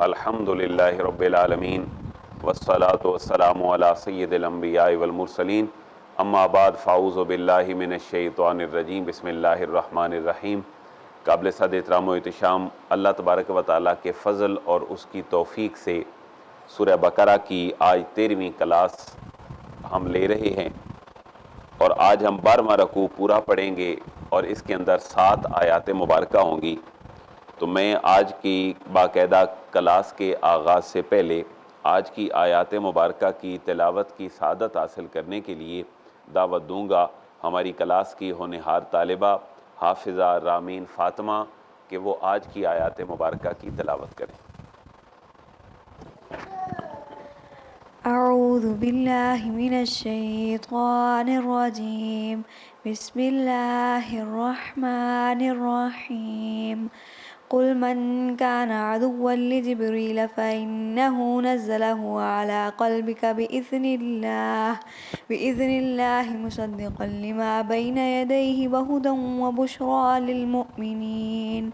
الحمدللہ رب العالمین والصلاة والسلام علی سید الانبیاء والمرسلین اما بعد فاعوذ باللہ من الشیطان الرجیم بسم اللہ الرحمن الرحیم۔ قابل صد احترام و احتشام اللہ تبارک و تعالیٰ کے فضل اور اس کی توفیق سے سورہ بقرہ کی آج 13ویں کلاس ہم لے رہے ہیں، اور آج ہم 12واں رکوع پورا پڑھیں گے اور اس کے اندر 7 آیات مبارکہ ہوں گی۔ تو میں آج کی باقاعدہ کلاس کے آغاز سے پہلے آج کی آیات مبارکہ کی تلاوت کی سعادت حاصل کرنے کے لیے دعوت دوں گا ہماری کلاس کی ہونہار طالبہ حافظہ رامین فاطمہ کہ وہ آج کی آیات مبارکہ کی تلاوت کریں۔ أعوذ بالله من الشيطان الرجيم. بسم الله الرحمن الرحيم. قل من كان عدوا لجبريل فإنه نزله على قلبك بإذن الله مصدقا لما بين يديه وهدى وبشرى للمؤمنين.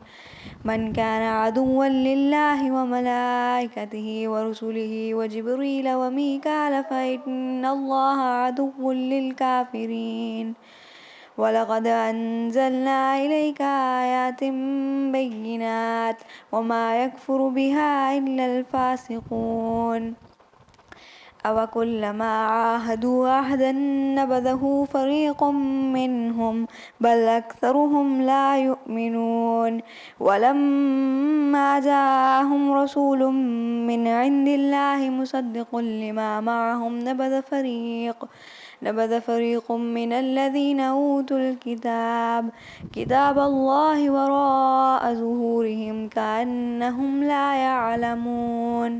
من كان عدوا لله وملائكته ورسله وجبريل وميكال فإن الله عدو للكافرين. ولقد أنزلنا إليك آيات بينات وما يكفر بها إلا الفاسقون. أَوَكُلَّمَا عَاهَدُوا عَهْدًا نَبَذَهُ فَرِيقٌ مِّنْهُمْ بَلْ أَكْثَرُهُمْ لَا يُؤْمِنُونَ. وَلَمَّا جَاءَهُمْ رَسُولٌ مِّنْ عِندِ اللَّهِ مُصَدِّقٌ لِّمَا مَعَهُمْ نبذ فريق من الذين أوتوا كتاب الله وراء ظهورهم كأنهم لا يعلمون.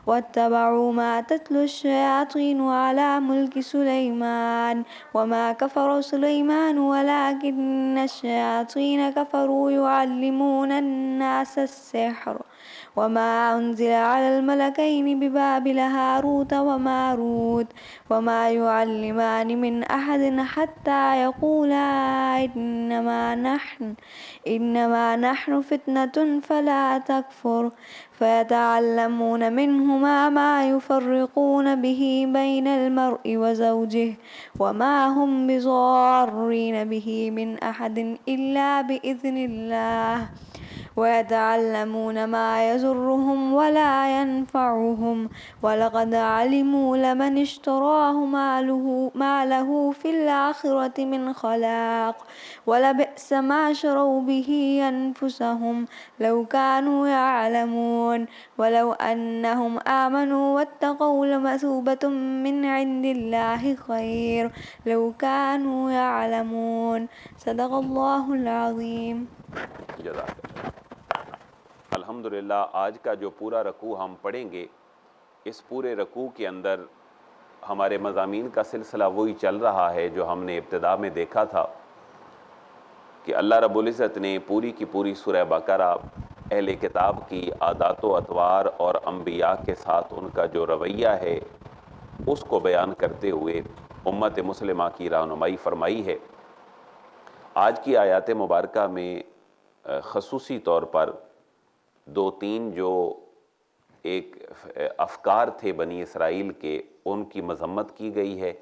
واتبعوا ما تتلو الشياطين على ملك سليمان وما كفر سليمان ولكن الشياطين كفروا يعلمون الناس السحر وما أنزل على الملكين ببابل هاروت وماروت وما يعلمان من أحد حتى يقولا إنما نحن فتنة فلا تكفر فيتعلمون منهما ما يفرقون به بين المرء وزوجه وما هم بضارين به من أحد إلا بإذن الله ويتعلمون ما يضرهم ولا ينفعهم ولقد علموا لمن اشتراه ما له في الآخرة من خلاق ولبئس ما شروا به أنفسهم لو كانوا يعلمون. ولو أنهم آمنوا واتقوا لمثوبة من عند الله خير لو كانوا يعلمون. صدق الله العظيم. جزاک اللہ۔ الحمدللہ آج کا جو پورا رکوع ہم پڑھیں گے، اس پورے رکوع کے اندر ہمارے مضامین کا سلسلہ وہی چل رہا ہے جو ہم نے ابتدا میں دیکھا تھا کہ اللہ رب العزت نے پوری کی پوری سورہ بقرہ اہل کتاب کی عادات و اطوار اور انبیاء کے ساتھ ان کا جو رویہ ہے اس کو بیان کرتے ہوئے امت مسلمہ کی رہنمائی فرمائی ہے۔ آج کی آیات مبارکہ میں خصوصی طور پر 2-3 جو ایک افکار تھے بنی اسرائیل کے، ان کی مذمت کی گئی ہے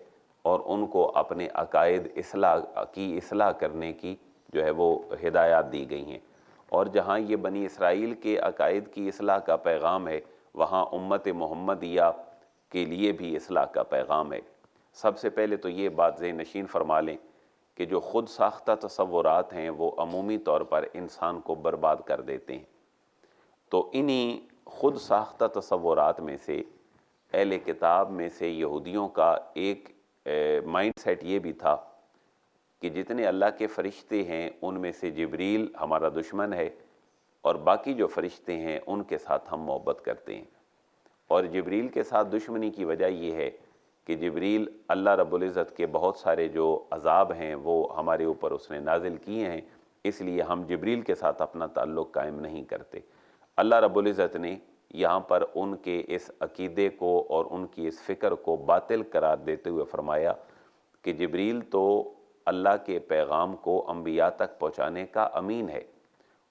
اور ان کو اپنے عقائد اصلاح کرنے کی جو ہے وہ ہدایات دی گئی ہیں۔ اور جہاں یہ بنی اسرائیل کے عقائد کی اصلاح کا پیغام ہے، وہاں امت محمدیہ کے لیے بھی اصلاح کا پیغام ہے۔ سب سے پہلے تو یہ بات ذہن نشین فرما لیں کہ جو خود ساختہ تصورات ہیں وہ عمومی طور پر انسان کو برباد کر دیتے ہیں۔ تو انہی خود ساختہ تصورات میں سے اہل کتاب میں سے یہودیوں کا ایک مائنڈ سیٹ یہ بھی تھا کہ جتنے اللہ کے فرشتے ہیں ان میں سے جبریل ہمارا دشمن ہے اور باقی جو فرشتے ہیں ان کے ساتھ ہم محبت کرتے ہیں۔ اور جبریل کے ساتھ دشمنی کی وجہ یہ ہے کہ جبریل اللہ رب العزت کے بہت سارے جو عذاب ہیں وہ ہمارے اوپر اس نے نازل کیے ہیں، اس لیے ہم جبریل کے ساتھ اپنا تعلق قائم نہیں کرتے۔ اللہ رب العزت نے یہاں پر ان کے اس عقیدے کو اور ان کی اس فکر کو باطل قرار دیتے ہوئے فرمایا کہ جبریل تو اللہ کے پیغام کو انبیاء تک پہنچانے کا امین ہے،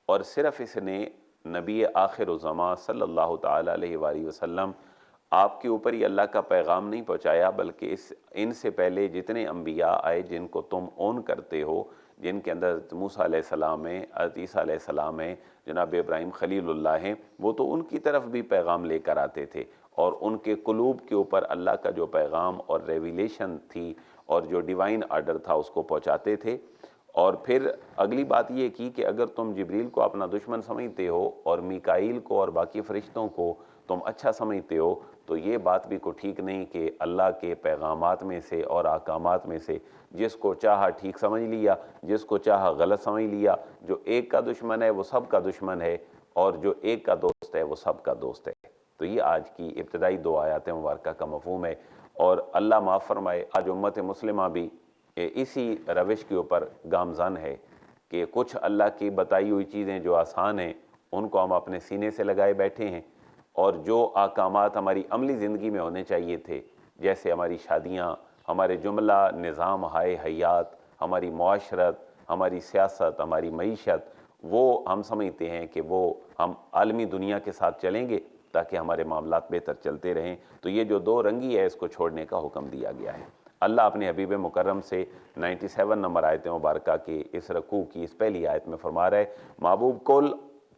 اور صرف اس نے نبی آخر الزمان صلی اللہ تعالیٰ علیہ وآلہ وسلم آپ کے اوپر یہ اللہ کا پیغام نہیں پہنچایا، بلکہ ان سے پہلے جتنے انبیاء آئے جن کو تم اون کرتے ہو، جن کے اندر حضرت موسیٰ علیہ السلام ہیں، حضرت عیسیٰ علیہ السلام ہیں، جناب ابراہیم خلیل اللہ ہیں، وہ تو ان کی طرف بھی پیغام لے کر آتے تھے، اور ان کے قلوب کے اوپر اللہ کا جو پیغام اور ریویلیشن تھی اور جو ڈیوائن آرڈر تھا اس کو پہنچاتے تھے۔ اور پھر اگلی بات یہ کی کہ اگر تم جبریل کو اپنا دشمن سمجھتے ہو اور میکائیل کو اور باقی فرشتوں کو تم اچھا سمجھتے ہو، تو یہ بات بھی کو ٹھیک نہیں کہ اللہ کے پیغامات میں سے اور احکامات میں سے جس کو چاہا ٹھیک سمجھ لیا، جس کو چاہا غلط سمجھ لیا۔ جو ایک کا دشمن ہے وہ سب کا دشمن ہے، اور جو ایک کا دوست ہے وہ سب کا دوست ہے۔ تو یہ آج کی ابتدائی 2 آیات مبارکہ کا مفہوم ہے، اور اللہ معاف فرمائے آج امت مسلمہ بھی اسی روش کے اوپر گامزن ہے کہ کچھ اللہ کی بتائی ہوئی چیزیں جو آسان ہیں ان کو ہم اپنے سینے سے لگائے بیٹھے ہیں، اور جو احکامات ہماری عملی زندگی میں ہونے چاہیے تھے، جیسے ہماری شادیاں، ہمارے جملہ نظام ہائے حیات، ہماری معاشرت، ہماری سیاست، ہماری معیشت، وہ ہم سمجھتے ہیں کہ وہ ہم عالمی دنیا کے ساتھ چلیں گے تاکہ ہمارے معاملات بہتر چلتے رہیں۔ تو یہ جو 2 رنگی ہے اس کو چھوڑنے کا حکم دیا گیا ہے۔ اللہ اپنے حبیب مکرم سے 97 نمبر آیت مبارکہ کی اس رکوع کی اس پہلی آیت میں فرما رہا ہے، محبوب کل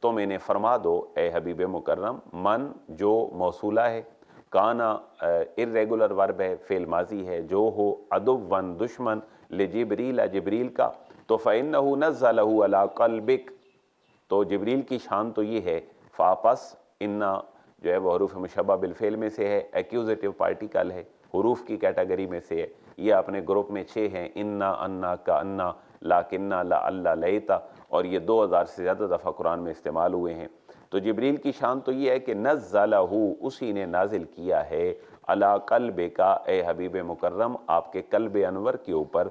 تم انہیں فرما دو اے حبیب مکرم، من جو موصولہ ہے، کانا irregular ورب ہے، فعل ماضی ہے، جو ہو عدوً دشمن لجبریل جبریل کا، تو فَإِنَّهُ نَزَّلَهُ عَلَىٰ قَلْبِكَ، تو جبریل کی شان تو یہ ہے، فاپس انا جو ہے وہ حروف مشبہ بالفعل میں سے ہے، ایکیوزیٹو پارٹیکل ہے، حروف کی کیٹیگری میں سے ہے، یہ اپنے گروپ میں 6 ہیں، انا، انا، کا انا، لاکنہ، لا اللہ، لیتا، اور یہ 2000 سے زیادہ دفعہ قرآن میں استعمال ہوئے ہیں۔ تو جبریل کی شان تو یہ ہے کہ نزلہ، اسی نے نازل کیا ہے، علی قلبک، اے حبیب مکرم، آپ کے قلب انور کے اوپر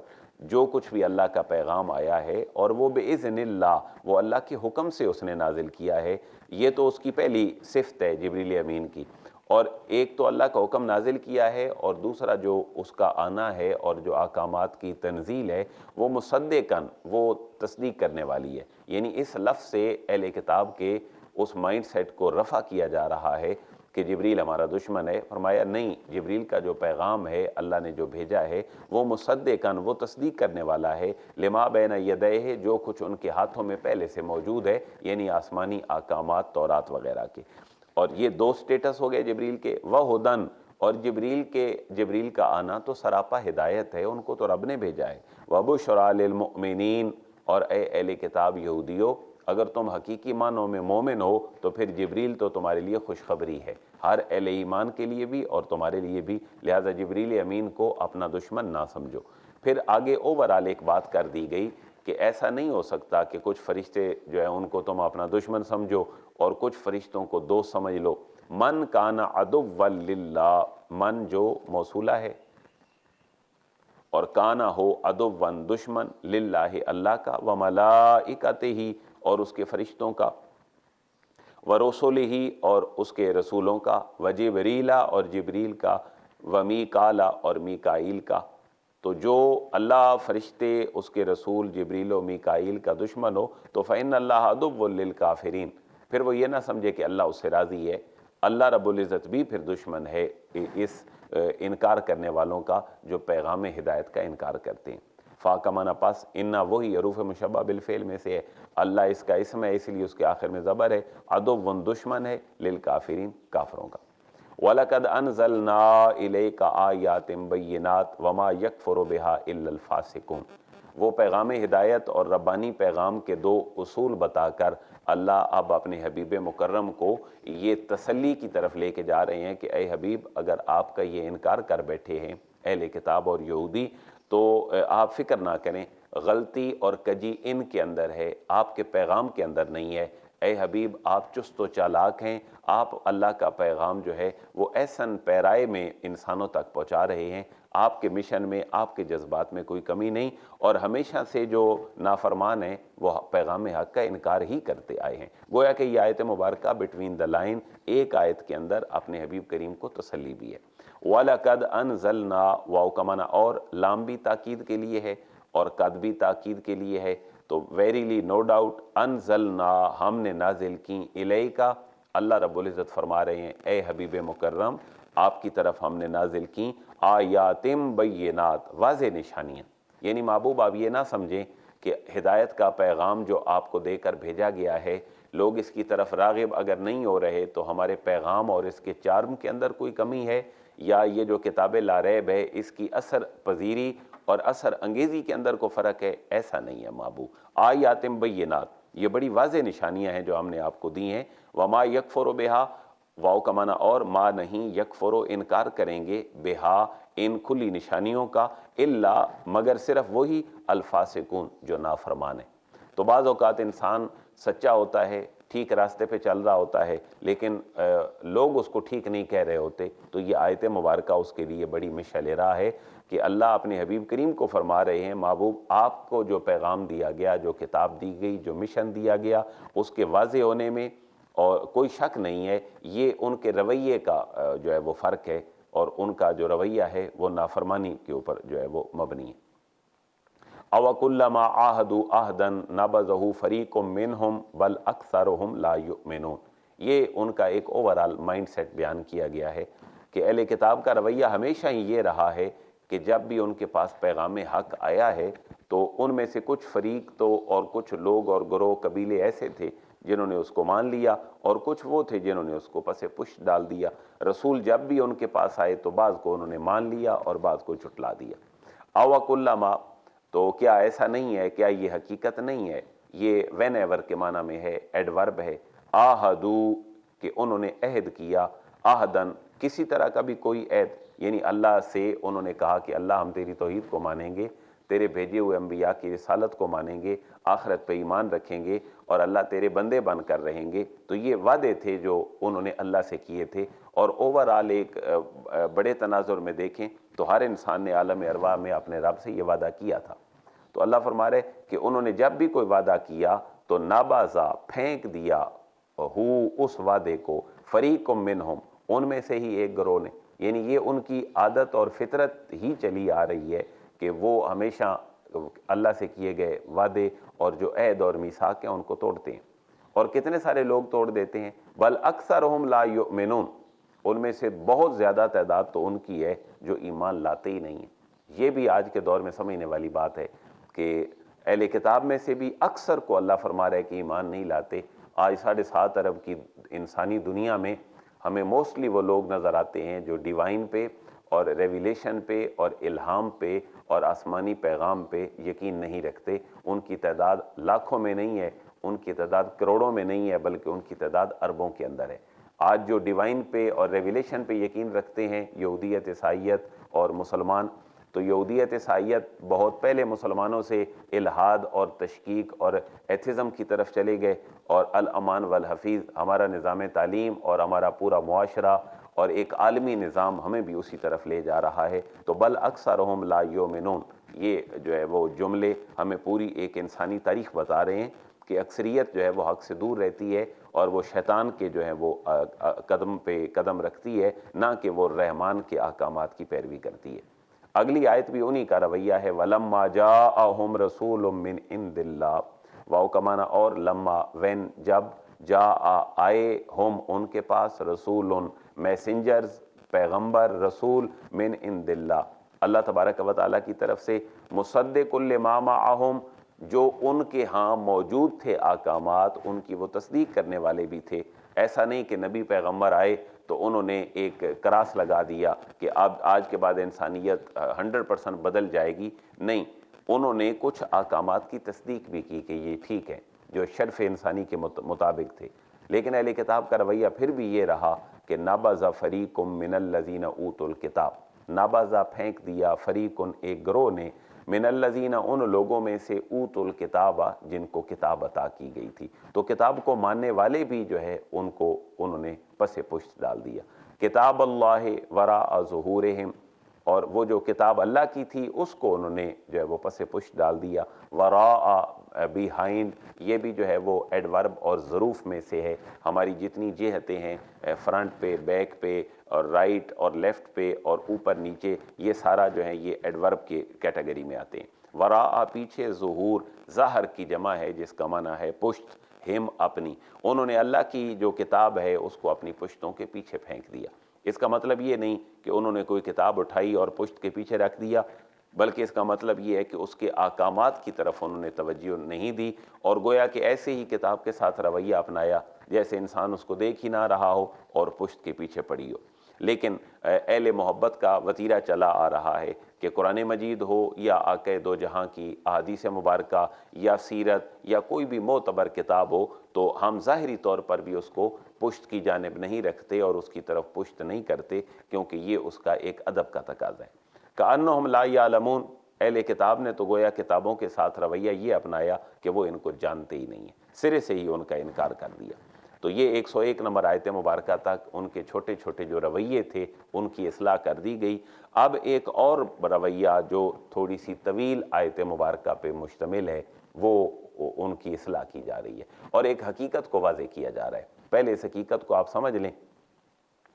جو کچھ بھی اللہ کا پیغام آیا ہے، اور وہ بِإِذْنِ اللہ، وہ اللہ کے حکم سے اس نے نازل کیا ہے۔ یہ تو اس کی پہلی صفت ہے جبریل امین کی، اور ایک تو اللہ کا حکم نازل کیا ہے، اور دوسرا جو اس کا آنا ہے اور جو احکامات کی تنزیل ہے وہ مصدقاً، وہ تصدیق کرنے والی ہے۔ یعنی اس لفظ سے اہل کتاب کے اس مائنڈ سیٹ کو رفع کیا جا رہا ہے کہ جبریل ہمارا دشمن ہے۔ فرمایا نہیں، جبریل کا جو پیغام ہے اللہ نے جو بھیجا ہے وہ مصدقاً، وہ تصدیق کرنے والا ہے، لما بین یدیہ، جو کچھ ان کے ہاتھوں میں پہلے سے موجود ہے، یعنی آسمانی احکامات تورات وغیرہ کے۔ اور یہ 2 سٹیٹس ہو گئے جبریل کے، وہدن، اور جبریل کا آنا تو سراپا ہدایت ہے، ان کو تو رب نے بھیجا ہے، وبشریٰ للمؤمنین، اور اے اہل کتاب یہودیو، اگر تم حقیقی معنوں میں مومن ہو تو پھر جبریل تو تمہارے لیے خوشخبری ہے، ہر اہل ایمان کے لیے بھی اور تمہارے لیے بھی، لہٰذا جبریل امین کو اپنا دشمن نہ سمجھو۔ پھر آگے اوورال ایک بات کر دی گئی کہ ایسا نہیں ہو سکتا کہ کچھ فرشتے جو ہیں ان کو تم اپنا دشمن سمجھو اور کچھ فرشتوں کو دوست سمجھ لو۔ من کان عدوا للہ، من جو موصولہ ہے، اور کانا ہو عدوً دشمن، للہ اللہ کا، وملائکتہ، اور اس کے فرشتوں کا، ورسلہ، اور اس کے رسولوں کا، وجبریل، اور جبریل کا، ومیکالا، اور میکائیل کا۔ تو جو اللہ، فرشتے، اس کے رسول جبریل و میکائیل کا دشمن ہو تو فإن اللہ عدو للکافرین، پھر وہ یہ نہ سمجھے کہ اللہ اس سے راضی ہے، اللہ رب العزت بھی پھر دشمن ہے اس انکار کرنے والوں کا جو پیغام ہدایت کا انکار کرتے ہیں۔ فا کا معنی پس، انا وہی حروف مشبہ بالفعل میں سے ہے، اللہ اس کا اسم ہے اس لیے اس کے آخر میں زبر ہے، عدو دشمن ہے، للکافرین کافروں کا۔ وَلَقَدْ أَنزَلْنَا إِلَيْكَ آيَاتٍ بَيِّنَاتٍ وَمَا يَكْفُرُ بِهَا إِلَّا الْفَاسِقُونَ۔ وہ پیغام ہدایت اور ربانی پیغام کے 2 اصول بتا کر اللہ اب اپنے حبیب مکرم کو یہ تسلی کی طرف لے کے جا رہے ہیں کہ اے حبیب، اگر آپ کا یہ انکار کر بیٹھے ہیں اہل کتاب اور یہودی، تو آپ فکر نہ کریں، غلطی اور کجی ان کے اندر ہے، آپ کے پیغام کے اندر نہیں ہے۔ اے حبیب، آپ چست و چالاک ہیں، آپ اللہ کا پیغام جو ہے وہ ایسن پیرائے میں انسانوں تک پہنچا رہے ہیں، آپ کے مشن میں، آپ کے جذبات میں کوئی کمی نہیں، اور ہمیشہ سے جو نافرمان ہیں وہ پیغام حق کا انکار ہی کرتے آئے ہیں۔ گویا کہ یہ آیت مبارکہ بٹوین دا لائن ایک آیت کے اندر اپنے حبیب کریم کو تسلی بھی ہے۔ وَلَقَدْ أَنزَلْنَا، واو کا معنی اور، لام بھی تاکید کے لیے ہے اور قد بھی تاکید کے لیے ہے، تو ویریلی نو ڈاؤٹ انزلنا ہم نے نازل کی الیکا، اللہ رب العزت فرما رہے ہیں اے حبیب مکرم آپ کی طرف ہم نے نازل کی آیاتم بینات، واضح نشانیاں، یعنی محبوب آپ یہ نہ سمجھیں کہ ہدایت کا پیغام جو آپ کو دے کر بھیجا گیا ہے لوگ اس کی طرف راغب اگر نہیں ہو رہے تو ہمارے پیغام اور اس کے چارم کے اندر کوئی کمی ہے، یا یہ جو کتاب لا ریب ہے اس کی اثر پذیری اور اثر انگیزی کے اندر کو فرق ہے، ایسا نہیں ہے محبوب۔ آیات بینات، یہ بڑی واضح نشانیاں ہیں جو ہم نے آپ کو دی ہیں۔ وما یکفر بہا، واو کا معنی اور، ما نہیں، یکفر انکار کریں گے، بہا ان کھلی نشانیوں کا، الا مگر صرف وہی، الفاسقون جو نافرمان ہیں۔ تو بعض اوقات انسان سچا ہوتا ہے، ٹھیک راستے پہ چل رہا ہوتا ہے، لیکن لوگ اس کو ٹھیک نہیں کہہ رہے ہوتے، تو یہ آیت مبارکہ اس کے لیے بڑی مشعل راہ ہے کہ اللہ اپنے حبیب کریم کو فرما رہے ہیں محبوب آپ کو جو پیغام دیا گیا، جو کتاب دی گئی، جو مشن دیا گیا، اس کے واضح ہونے میں اور کوئی شک نہیں ہے، یہ ان کے رویے کا جو ہے وہ فرق ہے، اور ان کا جو رویہ ہے وہ نافرمانی کے اوپر جو ہے وہ مبنی ہے۔ اوَكُلَّمَا عَاهَدُوا عَهْدًا نَبَذَهُ فَرِيقٌ مِّنْهُمْ بَلْ أَكْثَرُهُمْ لَا يُؤْمِنُونَ، یہ ان کا ایک اوورال مائنڈ سیٹ بیان کیا گیا ہے کہ اہل کتاب کا رویہ ہمیشہ ہی یہ رہا ہے کہ جب بھی ان کے پاس پیغام حق آیا ہے تو ان میں سے کچھ فریق تو اور کچھ لوگ اور گروہ قبیلے ایسے تھے جنہوں نے اس کو مان لیا، اور کچھ وہ تھے جنہوں نے اس کو پس پشت ڈال دیا۔ رسول جب بھی ان کے پاس آئے تو بعض کو انہوں نے مان لیا اور بعض کو جھٹلا دیا۔ اوَكُلَّمَا، تو کیا ایسا نہیں ہے، کیا یہ حقیقت نہیں ہے، یہ وین ایور کے معنی میں ہے، ایڈورب ہے، آہدو کہ انہوں نے عہد کیا، آہدن کسی طرح کا بھی کوئی عہد، یعنی اللہ سے انہوں نے کہا کہ اللہ ہم تیری توحید کو مانیں گے، تیرے بھیجے ہوئے انبیاء کی رسالت کو مانیں گے، آخرت پہ ایمان رکھیں گے، اور اللہ تیرے بندے بن کر رہیں گے، تو یہ وعدے تھے جو انہوں نے اللہ سے کیے تھے۔ اور اوورآل ایک بڑے تناظر میں دیکھیں تو ہر انسان نے عالم ارواح میں اپنے رب سے یہ وعدہ کیا تھا، تو اللہ فرما رہے کہ انہوں نے جب بھی کوئی وعدہ کیا تو نابازا پھینک دیا ہو اس وعدے کو، فریق منہم ان میں سے ہی ایک گروہ نے، یعنی یہ ان کی عادت اور فطرت ہی چلی آ رہی ہے کہ وہ ہمیشہ اللہ سے کیے گئے وعدے اور جو عہد اور میثاق ہیں ان کو توڑتے ہیں، اور کتنے سارے لوگ توڑ دیتے ہیں۔ بل اکثرہم لا یؤمنون، ان میں سے بہت زیادہ تعداد تو ان کی ہے جو ایمان لاتے ہی نہیں ہیں۔ یہ بھی آج کے دور میں سمجھنے والی بات ہے کہ اہل کتاب میں سے بھی اکثر کو اللہ فرما رہا ہے کہ ایمان نہیں لاتے۔ آج 7.5 ارب کی انسانی دنیا میں ہمیں موسٹلی وہ لوگ نظر آتے ہیں جو ڈیوائن پہ اور ریویلیشن پہ اور الہام پہ اور آسمانی پیغام پہ یقین نہیں رکھتے۔ ان کی تعداد لاکھوں میں نہیں ہے، ان کی تعداد کروڑوں میں نہیں ہے، بلکہ ان کی تعداد اربوں کے اندر ہے۔ آج جو ڈیوائن پہ اور ریویلیشن پہ یقین رکھتے ہیں یہودیت، عیسائیت اور مسلمان، تو یہودیت عیسائیت بہت پہلے مسلمانوں سے الحاد اور تشکیک اور ایتھزم کی طرف چلے گئے، اور الامان والحفیظ ہمارا نظام تعلیم اور ہمارا پورا معاشرہ اور ایک عالمی نظام ہمیں بھی اسی طرف لے جا رہا ہے۔ تو بل اکثرہم لا یؤمنون، یہ جو ہے وہ جملے ہمیں پوری ایک انسانی تاریخ بتا رہے ہیں کہ اکثریت جو ہے وہ حق سے دور رہتی ہے اور وہ شیطان کے جو ہے وہ قدم پہ قدم رکھتی ہے، نہ کہ وہ رحمان کے احکامات کی پیروی کرتی ہے۔ اگلی آیت بھی انہی کا رویہ ہے، وَلَمَّا جَاءَهُمْ رَسُولٌ مِّنْ عِنْدِ اللَّهِ، واو کا معنی اور، لما وین جب، جاء آئے، ہم ان کے پاس، رسول میسنجرز پیغمبر رسول، من عند اللہ اللہ تبارک و تعالیٰ کی طرف سے، مصدق لما معہم جو ان کے ہاں موجود تھے احکامات ان کی وہ تصدیق کرنے والے بھی تھے۔ ایسا نہیں کہ نبی پیغمبر آئے تو انہوں نے ایک کراس لگا دیا کہ اب آج کے بعد انسانیت 100% بدل جائے گی، نہیں، انہوں نے کچھ احکامات کی تصدیق بھی کی کہ یہ ٹھیک ہے جو شرف انسانی کے مطابق تھے۔ لیکن اہل کتاب کا رویہ پھر بھی یہ رہا کہ نبذ فریق من الذین اوتوا الکتاب، نبذ پھینک دیا، فریق ایک گروہ نے، من الذین ان لوگوں میں سے اوتوا الکتاب جن کو کتاب عطا کی گئی تھی، تو کتاب کو ماننے والے بھی جو ہے ان کو انہوں نے پس پشت ڈال دیا۔ کتاب اللہ وراء ظہورہم، اور وہ جو کتاب اللہ کی تھی اس کو انہوں نے جو ہے وہ پس پشت ڈال دیا۔ وراء بیہائنڈ، یہ بھی جو ہے وہ ایڈورب اور ظروف میں سے ہے، ہماری جتنی جہتیں ہیں فرنٹ پہ، بیک پہ اور رائٹ اور لیفٹ پہ اور اوپر نیچے، یہ سارا جو ہے یہ ایڈورب کے کیٹیگری میں آتے ہیں۔ وراء پیچھے، ظہور ظاہر کی جمع ہے جس کا معنی ہے پشت، ہم اپنی، انہوں نے اللہ کی جو کتاب ہے اس کو اپنی پشتوں کے پیچھے پھینک دیا۔ اس کا مطلب یہ نہیں کہ انہوں نے کوئی کتاب اٹھائی اور پشت کے پیچھے رکھ دیا، بلکہ اس کا مطلب یہ ہے کہ اس کے احکامات کی طرف انہوں نے توجہ نہیں دی، اور گویا کہ ایسے ہی کتاب کے ساتھ رویہ اپنایا جیسے انسان اس کو دیکھ ہی نہ رہا ہو اور پشت کے پیچھے پڑی ہو۔ لیکن اہل محبت کا وتیرہ چلا آ رہا ہے کہ قرآن مجید ہو یا آقا دو جہاں کی احادیث مبارکہ یا سیرت یا کوئی بھی معتبر کتاب ہو، تو ہم ظاہری طور پر بھی اس کو پشت کی جانب نہیں رکھتے اور اس کی طرف پشت نہیں کرتے، کیونکہ یہ اس کا ایک ادب کا تقاضا ہے۔ کأنہم لا یعلمون، اہل کتاب نے تو گویا کتابوں کے ساتھ رویہ یہ اپنایا کہ وہ ان کو جانتے ہی نہیں ہیں، سرے سے ہی ان کا انکار کر دیا۔ تو یہ 101 نمبر آیت مبارکہ تک ان کے چھوٹے چھوٹے جو رویے تھے ان کی اصلاح کر دی گئی۔ اب ایک اور رویہ جو تھوڑی سی طویل آیت مبارکہ پہ مشتمل ہے وہ ان کی اصلاح کی جا رہی ہے، اور ایک حقیقت کو واضح کیا جا رہا ہے۔ پہلے اس حقیقت کو آپ سمجھ لیں،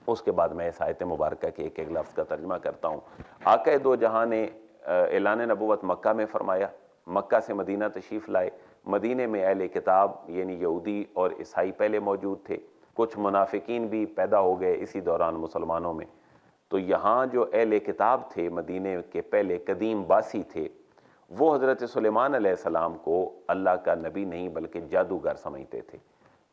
اس کے بعد میں اس آیت مبارکہ کے ایک ایک لفظ کا ترجمہ کرتا ہوں۔ آقا دو جہاں نے اعلان نبوت مکہ میں فرمایا، مکہ سے مدینہ تشریف لائے۔ مدینے میں اہل کتاب یعنی یہودی اور عیسائی پہلے موجود تھے، کچھ منافقین بھی پیدا ہو گئے اسی دوران مسلمانوں میں۔ تو یہاں جو اہل کتاب تھے مدینے کے پہلے قدیم باسی تھے، وہ حضرت سلیمان علیہ السلام کو اللہ کا نبی نہیں بلکہ جادوگر سمجھتے تھے۔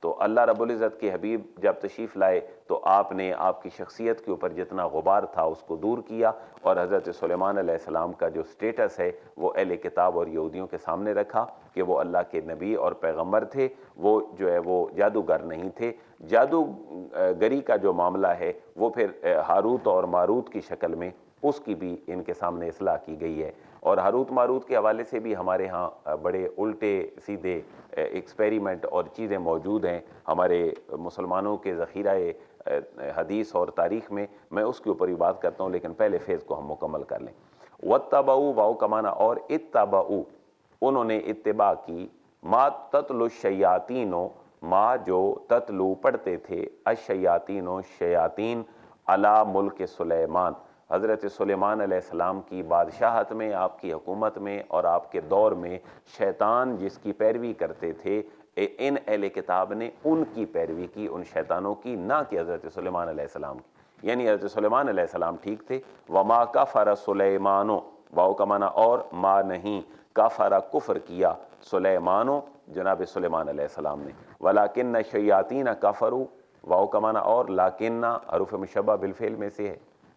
تو اللہ رب العزت کے حبیب جب تشریف لائے تو آپ نے آپ کی شخصیت کے اوپر جتنا غبار تھا اس کو دور کیا، اور حضرت سلیمان علیہ السلام کا جو سٹیٹس ہے وہ اہل کتاب اور یہودیوں کے سامنے رکھا کہ وہ اللہ کے نبی اور پیغمبر تھے، وہ جو ہے وہ جادوگر نہیں تھے۔ جادوگری کا جو معاملہ ہے وہ پھر ہاروت اور ماروت کی شکل میں اس کی بھی ان کے سامنے اصلاح کی گئی ہے، اور ہاروت ماروت کے حوالے سے بھی ہمارے ہاں بڑے الٹے سیدھے ایکسپیریمنٹ اور چیزیں موجود ہیں ہمارے مسلمانوں کے ذخیرہ حدیث اور تاریخ میں اس کے اوپر ہی بات کرتا ہوں، لیکن پہلے فیض کو ہم مکمل کر لیں۔ وَاتَّبَعُوا واو کا معنی اور اتبعوا، انہوں نے اتباع کی، ما تتلو الشیاطین، ما جو تتلو پڑھتے تھے، الشیاطین شیاطین، علی ملک سلیمان، حضرت سلیمان علیہ السلام کی بادشاہت میں، آپ کی حکومت میں اور آپ کے دور میں شیطان جس کی پیروی کرتے تھے، ان اہل کتاب نے ان کی پیروی کی، ان شیطانوں کی، نہ کہ حضرت سلیمان علیہ السلام کی۔ یعنی حضرت سلیمان علیہ السلام ٹھیک تھے۔ وما کفر سلیمان، واو کا معنی اور، ما نہیں، کفر کفر کیا، سلیمان جناب سلیمان علیہ السلام نے، ولکن شیاطین کفروا، واو کا معنی اور، لاکن حروف مشبہ بالفعل میں سے ہے،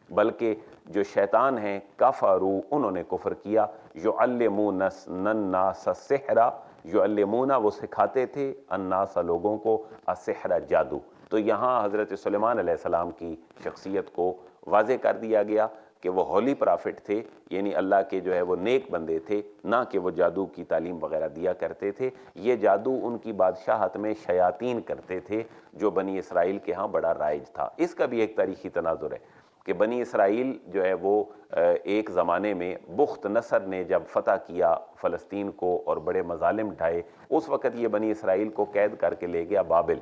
بلکہ جو شیطان ہیں کفروا، انہوں نے کفر کیا، یعلمون الناس السحر، یعلمون وہ سکھاتے تھے، الناس لوگوں کو، السحر جادو۔ تو یہاں حضرت سلیمان علیہ السلام کی شخصیت کو واضح کر دیا گیا کہ وہ ہولی پرافٹ تھے، یعنی اللہ کے جو ہے وہ نیک بندے تھے، نہ کہ وہ جادو کی تعلیم وغیرہ دیا کرتے تھے۔ یہ جادو ان کی بادشاہت میں شیاطین کرتے تھے جو بنی اسرائیل کے ہاں بڑا رائج تھا۔ اس کا بھی ایک تاریخی تناظر ہے کہ بنی اسرائیل جو ہے وہ ایک زمانے میں بخت نصر نے جب فتح کیا فلسطین کو اور بڑے مظالم ڈھائے، اس وقت یہ بنی اسرائیل کو قید کر کے لے گیا بابل۔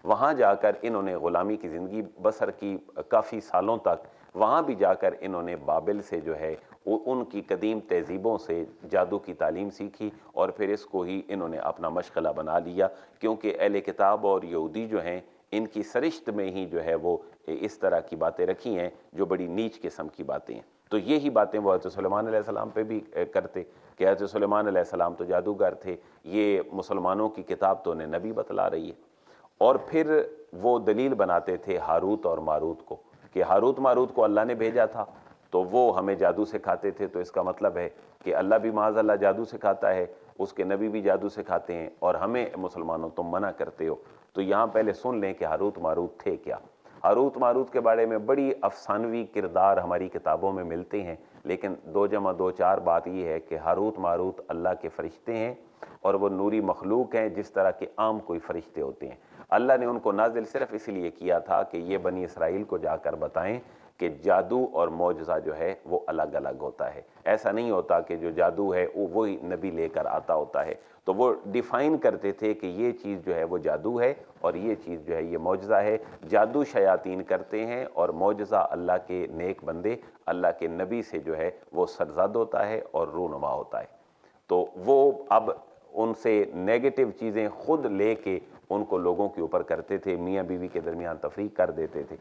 وہاں جا کر انہوں نے غلامی کی زندگی بسر کی کافی سالوں تک، وہاں بھی جا کر انہوں نے بابل سے جو ہے ان کی قدیم تہذیبوں سے جادو کی تعلیم سیکھی، اور پھر اس کو ہی انہوں نے اپنا مشغلہ بنا لیا، کیونکہ اہل کتاب اور یہودی جو ہیں ان کی سرشت میں ہی جو ہے وہ اس طرح کی باتیں رکھی ہیں جو بڑی نیچ قسم کی باتیں ہیں۔ تو یہی باتیں وہ حضرت سلیمان علیہ السلام پہ بھی کرتے کہ حضرت سلیمان علیہ السلام تو جادوگر تھے، یہ مسلمانوں کی کتاب تو انہیں نبی بتلا رہی ہے۔ اور پھر وہ دلیل بناتے تھے ہاروت اور ماروت کو کہ ہاروت ماروت کو اللہ نے بھیجا تھا، تو وہ ہمیں جادو سکھاتے تھے، تو اس کا مطلب ہے کہ اللہ بھی معاذ اللہ جادو سکھاتا ہے، اس کے نبی بھی جادو سکھاتے ہیں، اور ہمیں مسلمانوں تم منع کرتے ہو۔ تو یہاں پہلے سن لیں کہ ہاروت ماروت تھے کیا۔ ہاروت ماروت کے بارے میں بڑی افسانوی کردار ہماری کتابوں میں ملتے ہیں، لیکن 2 جمع 2 4 بات یہ ہے کہ ہاروت ماروت اللہ کے فرشتے ہیں، اور وہ نوری مخلوق ہیں جس طرح کے عام کوئی فرشتے ہوتے ہیں۔ اللہ نے ان کو نازل صرف اس لیے کیا تھا کہ یہ بنی اسرائیل کو جا کر بتائیں کہ جادو اور معجزہ جو ہے وہ الگ الگ ہوتا ہے۔ ایسا نہیں ہوتا کہ جو جادو ہے وہی نبی لے کر آتا ہوتا ہے۔ تو وہ ڈیفائن کرتے تھے کہ یہ چیز جو ہے وہ جادو ہے اور یہ چیز جو ہے یہ معجزہ ہے۔ جادو شیاطین کرتے ہیں اور معجزہ اللہ کے نیک بندے، اللہ کے نبی سے جو ہے وہ سرزد ہوتا ہے اور رونما ہوتا ہے۔ تو وہ اب ان سے نیگیٹو چیزیں خود لے کے ان کو لوگوں کے اوپر کرتے تھے، میاں بیوی کے درمیان تفریق کر دیتے تھے۔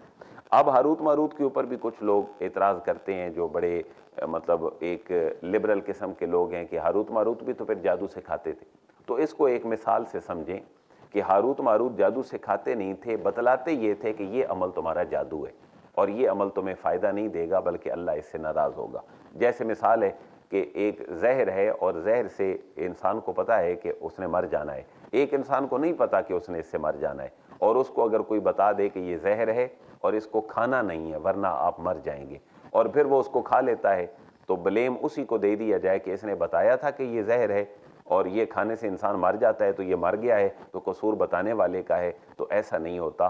اب ہاروت ماروت کے اوپر بھی کچھ لوگ اعتراض کرتے ہیں جو بڑے مطلب ایک لبرل قسم کے لوگ ہیں کہ ہاروت ماروت بھی تو پھر جادو سکھاتے تھے۔ تو اس کو ایک مثال سے سمجھیں کہ ہاروت ماروت جادو سکھاتے نہیں تھے، بتلاتے یہ تھے کہ یہ عمل تمہارا جادو ہے اور یہ عمل تمہیں فائدہ نہیں دے گا بلکہ اللہ اس سے ناراض ہوگا۔ جیسے مثال ہے کہ ایک زہر ہے اور زہر سے انسان کو پتہ ہے کہ اس نے مر جانا ہے، ایک انسان کو نہیں پتا کہ اس نے اس سے مر جانا ہے، اور اس کو اگر کوئی بتا دے کہ یہ زہر ہے اور اس کو کھانا نہیں ہے ورنہ آپ مر جائیں گے، اور پھر وہ اس کو کھا لیتا ہے، تو بلیم اسی کو دے دیا جائے کہ اس نے بتایا تھا کہ یہ زہر ہے اور یہ کھانے سے انسان مر جاتا ہے تو یہ مر گیا ہے تو قصور بتانے والے کا ہے۔ تو ایسا نہیں ہوتا،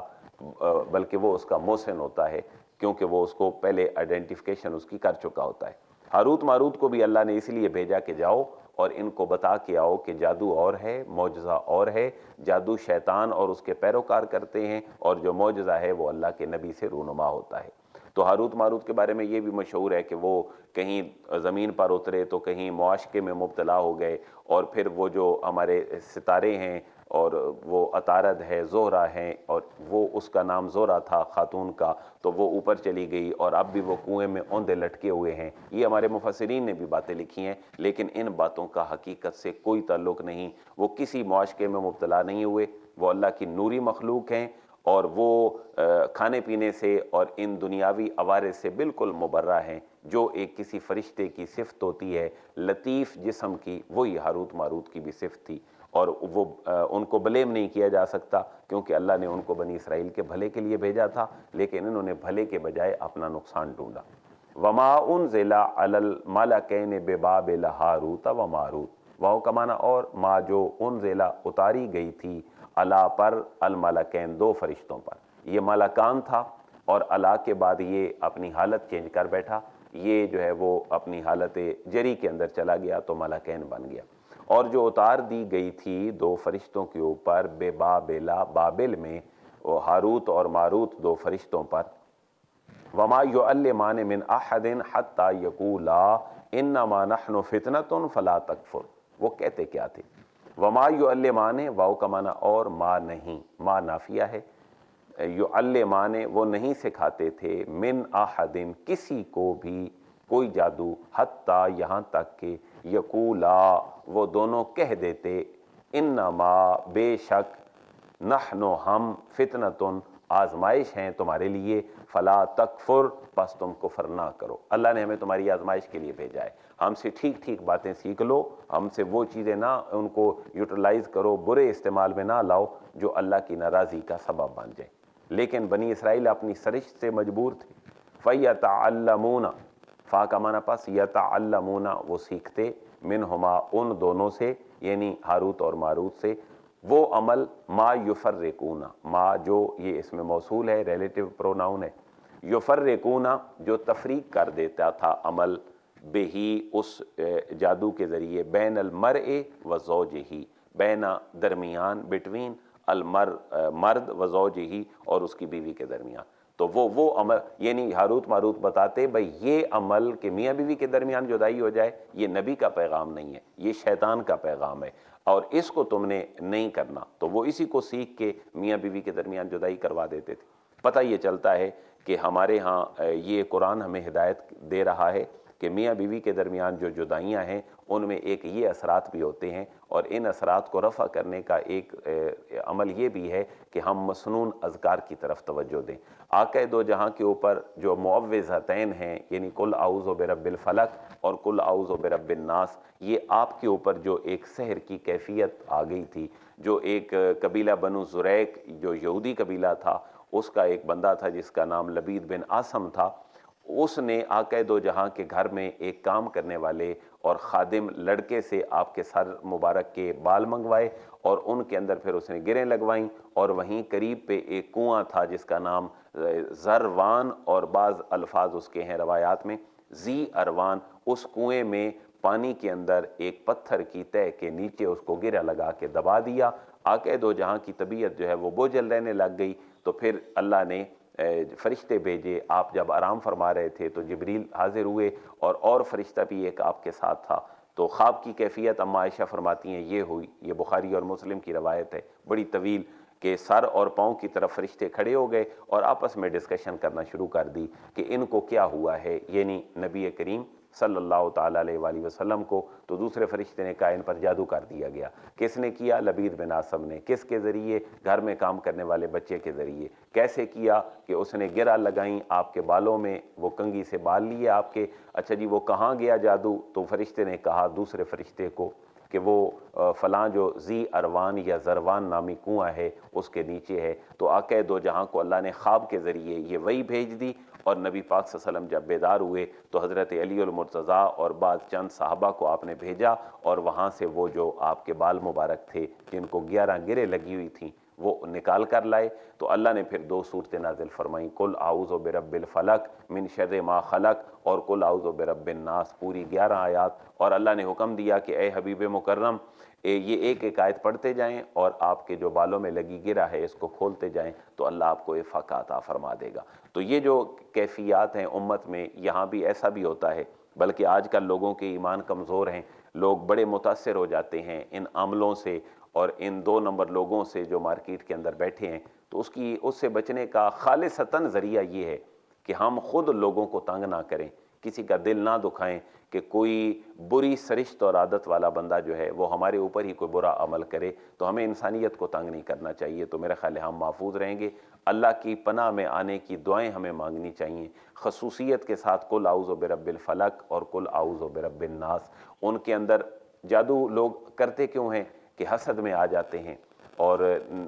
بلکہ وہ اس کا محسن ہوتا ہے، کیونکہ وہ اس کو پہلے آئیڈینٹیفیکیشن اس کی کر چکا ہوتا ہے۔ ہاروت ماروت کو بھی اللہ نے اس لیے بھیجا کہ جاؤ اور ان کو بتا کے آؤ کہ جادو اور ہے، معجزہ اور ہے، جادو شیطان اور اس کے پیروکار کرتے ہیں، اور جو معجزہ ہے وہ اللہ کے نبی سے رونما ہوتا ہے۔ تو ہاروت ماروت کے بارے میں یہ بھی مشہور ہے کہ وہ کہیں زمین پر اترے تو کہیں معاشقے میں مبتلا ہو گئے، اور پھر وہ جو ہمارے ستارے ہیں اور وہ عطارد ہے، زہرہ ہیں، اور وہ اس کا نام زہرہ تھا خاتون کا، تو وہ اوپر چلی گئی اور اب بھی وہ کنویں میں اوندے لٹکے ہوئے ہیں۔ یہ ہمارے مفسرین نے بھی باتیں لکھی ہیں، لیکن ان باتوں کا حقیقت سے کوئی تعلق نہیں۔ وہ کسی معاشقے میں مبتلا نہیں ہوئے، وہ اللہ کی نوری مخلوق ہیں، اور وہ کھانے پینے سے اور ان دنیاوی عوارض سے بالکل مبرہ ہیں۔ جو ایک کسی فرشتے کی صفت ہوتی ہے لطیف جسم کی، وہی ہاروت ماروت کی بھی صفت تھی، اور وہ ان کو بلیم نہیں کیا جا سکتا کیونکہ اللہ نے ان کو بنی اسرائیل کے بھلے کے لیے بھیجا تھا، لیکن انہوں نے بھلے کے بجائے اپنا نقصان ڈھونڈا۔ وما انزل علی الملکین ببابل ہاروت و ماروت، واو کا معنی اور، ما جو انزل اتاری گئی تھی، علا پر، الملکین دو فرشتوں پر۔ یہ ملکان تھا اور علا کے بعد یہ اپنی حالت چینج کر بیٹھا، یہ جو ہے وہ اپنی حالت جری کے اندر چلا گیا تو ملکین بن گیا۔ اور جو اتار دی گئی تھی دو فرشتوں کے اوپر، بے بابلا، بابل میں، وہ ہاروت اور ماروت دو فرشتوں پر۔ وما يعلمان من احد حتى يقولا انما نحن فتنة فلا تکفر، وہ کہتے کیا تھے؟ وما يعلمان، واو کا معنی اور، ما نہیں، ما نافیہ ہے، یعلمان وہ نہیں سکھاتے تھے، من احد کسی کو بھی کوئی جادو، حتیٰ یہاں تک کہ یقولا وہ دونوں کہہ دیتے، انما بے شک، نحن ہم، فتنتن آزمائش ہیں تمہارے لیے، فلا تکفر پس تم کفر نہ کرو۔ اللہ نے ہمیں تمہاری آزمائش کے لیے بھیجا ہے، ہم سے ٹھیک ٹھیک باتیں سیکھ لو، ہم سے وہ چیزیں نہ ان کو یوٹیلائز کرو، برے استعمال میں نہ لاؤ جو اللہ کی ناراضی کا سبب بن جائے۔ لیکن بنی اسرائیل اپنی سرشت سے مجبور تھے۔ فَيَتَعَلَّمُونَ، فا کا معنی پس، یتعلمون وہ سیکھتے، منہما ان دونوں سے، یعنی ہاروت اور ماروت سے، وہ عمل، ما یفرقون، ما جو یہ اس میں موصول ہے، ریلیٹیو پروناؤن ہے، یفرقون جو تفریق کر دیتا تھا عمل، بہی اس جادو کے ذریعے، بین المرء و زوجہ، بین درمیان، بٹوین مرد و زوجہ اور اس کی بیوی کے درمیان۔ تو وہ عمل، یعنی ہاروت ماروت بتاتے بھئی یہ عمل کہ میاں بیوی کے درمیان جدائی ہو جائے، یہ نبی کا پیغام نہیں ہے، یہ شیطان کا پیغام ہے، اور اس کو تم نے نہیں کرنا۔ تو وہ اسی کو سیکھ کے میاں بیوی کے درمیان جدائی کروا دیتے تھے۔ پتہ یہ چلتا ہے کہ ہمارے ہاں یہ قرآن ہمیں ہدایت دے رہا ہے کہ میاں بیوی کے درمیان جو جدائیاں ہیں ان میں ایک یہ اثرات بھی ہوتے ہیں، اور ان اثرات کو رفع کرنے کا ایک عمل یہ بھی ہے کہ ہم مسنون اذکار کی طرف توجہ دیں۔ آقا دو جہاں کے اوپر جو معوذتین ہیں، یعنی قل اعوذ برب الفلق اور قل اعوذ برب الناس، یہ آپ کے اوپر جو ایک سحر کی کیفیت آ گئی تھی، جو ایک قبیلہ بنو زریق جو یہودی قبیلہ تھا، اس کا ایک بندہ تھا جس کا نام لبید بن عاصم تھا، اس نے آقا دو جہاں کے گھر میں ایک کام کرنے والے اور خادم لڑکے سے آپ کے سر مبارک کے بال منگوائے، اور ان کے اندر پھر اس نے گریں لگوائیں، اور وہیں قریب پہ ایک کنواں تھا جس کا نام زروان، اور بعض الفاظ اس کے ہیں روایات میں زی اروان، اس کنویں میں پانی کے اندر ایک پتھر کی تہ کے نیچے اس کو گرہ لگا کے دبا دیا۔ آقا دو جہاں کی طبیعت جو ہے وہ بوجھل رہنے لگ گئی، تو پھر اللہ نے فرشتے بھیجے، آپ جب آرام فرما رہے تھے تو جبریل حاضر ہوئے، اور فرشتہ بھی ایک آپ کے ساتھ تھا، تو خواب کی کیفیت اما عائشہ فرماتی ہیں یہ ہوئی، یہ بخاری اور مسلم کی روایت ہے بڑی طویل، کہ سر اور پاؤں کی طرف فرشتے کھڑے ہو گئے اور آپس میں ڈسکشن کرنا شروع کر دی کہ ان کو کیا ہوا ہے، یعنی نبی کریم صلی اللہ تعالیٰ علیہ وآلہ وسلم کو. تو دوسرے فرشتے نے کہا ان پر جادو کر دیا گیا. کس نے کیا؟ لبید بن عاصم نے. کس کے ذریعے؟ گھر میں کام کرنے والے بچے کے ذریعے. کیسے کیا؟ کہ اس نے گرہ لگائیں آپ کے بالوں میں، وہ کنگھی سے بال لیے آپ کے. اچھا جی وہ کہاں گیا جادو؟ تو فرشتے نے کہا دوسرے فرشتے کو کہ وہ فلاں جو ذی اروان یا زروان نامی کنواں ہے اس کے نیچے ہے. تو آقا دو جہاں کو اللہ نے خواب کے ذریعے یہ وحی بھیج دی، اور نبی پاک صلی اللہ علیہ وسلم جب بیدار ہوئے تو حضرت علی المرتضیٰ اور بعض چند صحابہ کو آپ نے بھیجا، اور وہاں سے وہ جو آپ کے بال مبارک تھے جن کو 11 گریں لگی ہوئی تھیں وہ نکال کر لائے. تو اللہ نے پھر 2 صورتیں نازل فرمائیں، قل اعوذ برب الفلق من شر ما خلق اور قل اعوذ برب الناس، پوری 11 آیات. اور اللہ نے حکم دیا کہ اے حبیب مکرم یہ ایک ایک آیت پڑھتے جائیں اور آپ کے جو بالوں میں لگی گرہ ہے اس کو کھولتے جائیں تو اللہ آپ کو افاقہ عطا فرما دے گا. تو یہ جو کیفیات ہیں امت میں، یہاں بھی ایسا بھی ہوتا ہے، بلکہ آج کل لوگوں کے ایمان کمزور ہیں، لوگ بڑے متاثر ہو جاتے ہیں ان عملوں سے اور ان 2 نمبر لوگوں سے جو مارکیٹ کے اندر بیٹھے ہیں. تو اس سے بچنے کا خالصتاً ذریعہ یہ ہے کہ ہم خود لوگوں کو تنگ نہ کریں، کسی کا دل نہ دکھائیں کہ کوئی بری سرشت اور عادت والا بندہ جو ہے وہ ہمارے اوپر ہی کوئی برا عمل کرے تو ہمیں انسانیت کو تنگ نہیں کرنا چاہیے. تو میرے خیال ہے ہم محفوظ رہیں گے. اللہ کی پناہ میں آنے کی دعائیں ہمیں مانگنی چاہیے، خصوصیت کے ساتھ قل اعوذ برب الفلق اور قل اعوذ برب الناس. ان کے اندر جادو لوگ کرتے کیوں ہیں؟ کہ حسد میں آ جاتے ہیں اور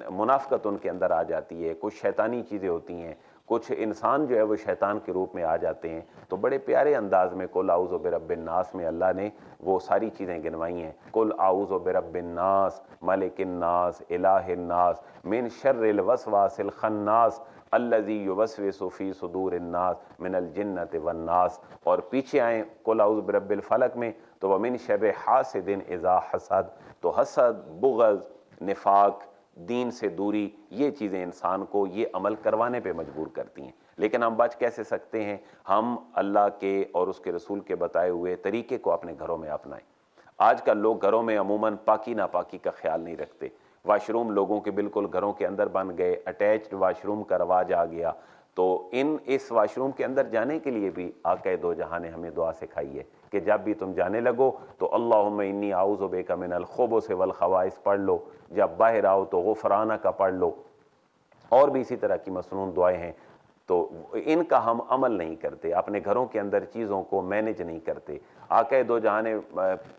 منافقت ان کے اندر آ جاتی ہے، کچھ شیطانی چیزیں ہوتی ہیں، کچھ انسان جو ہے وہ شیطان کے روپ میں آ جاتے ہیں. تو بڑے پیارے انداز میں قل اعوذ برب الناس میں اللہ نے وہ ساری چیزیں گنوائی ہیں. قل اعوذ برب الناس ملک الناس الہ الناس من شر الوسواس الخناس الذی یوسوس فی صدور الناس من الجنۃ والناس. اور پیچھے آئیں قل اعوذ برب الفلق میں تو ومن شر حاسد اذا حسد. تو حسد، بغض، نفاق، دین سے دوری، یہ چیزیں انسان کو یہ عمل کروانے پہ مجبور کرتی ہیں. لیکن ہم بچ کیسے سکتے ہیں؟ ہم اللہ کے اور اس کے رسول کے بتائے ہوئے طریقے کو اپنے گھروں میں اپنائیں. آج کل لوگ گھروں میں عموماً پاکی ناپاکی کا خیال نہیں رکھتے. واش روم لوگوں کے بالکل گھروں کے اندر بن گئے، اٹیچڈ واش روم کا رواج آ گیا. تو اس واش روم کے اندر جانے کے لیے بھی آقا دو جہاں نے ہمیں دعا سکھائی ہے کہ جب بھی تم جانے لگو تو اللہم انی اعوذ بک من الخبث والخبائث پڑھ لو، جب باہر آؤ تو غفرانک پڑھ لو، اور بھی اسی طرح کی مصنون دعائیں ہیں. تو ان کا ہم عمل نہیں کرتے، اپنے گھروں کے اندر چیزوں کو مینج نہیں کرتے. آقا دو جہاں نے